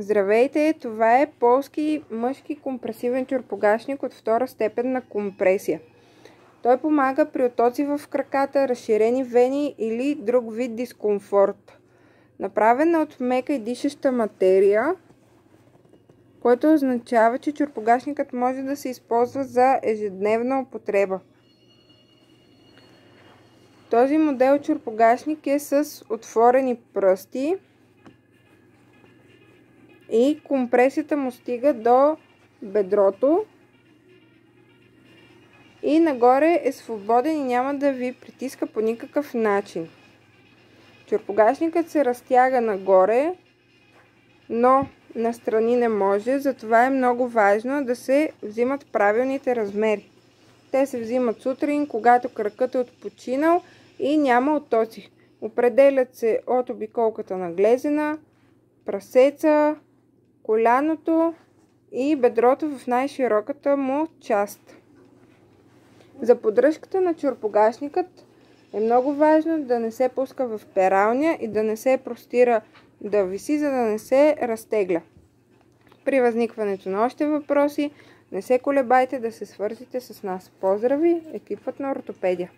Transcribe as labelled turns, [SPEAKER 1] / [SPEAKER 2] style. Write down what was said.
[SPEAKER 1] Здравейте, това е полски мъжки компресивен чорпогашник от втора степен на компресия. Той помага при отоци в краката, разширени вени или друг вид дискомфорт. Направен е от мека и дишаща материя, което означава, че чорпогашникът може да се използва за ежедневна употреба. Този модел чорпогашник е с отворени пръсти и компресията му стига до бедрото и нагоре е свободен и няма да ви притиска по никакъв начин. Чорпогашникът се разтяга нагоре, но настрани не може, затова е много важно да се взимат правилните размери. Те се взимат сутрин, когато кракът е отпочинал и няма отоци. Определят се от обиколката на глезена, прасеца, коляното и бедрото в най-широката му част. За поддръжката на чорпогашникът е много важно да не се пуска в пералня и да не се простира да виси, за да не се разтегля. При възникването на още въпроси, не се колебайте да се свързите с нас. Поздрави, екипът на Ортопедия!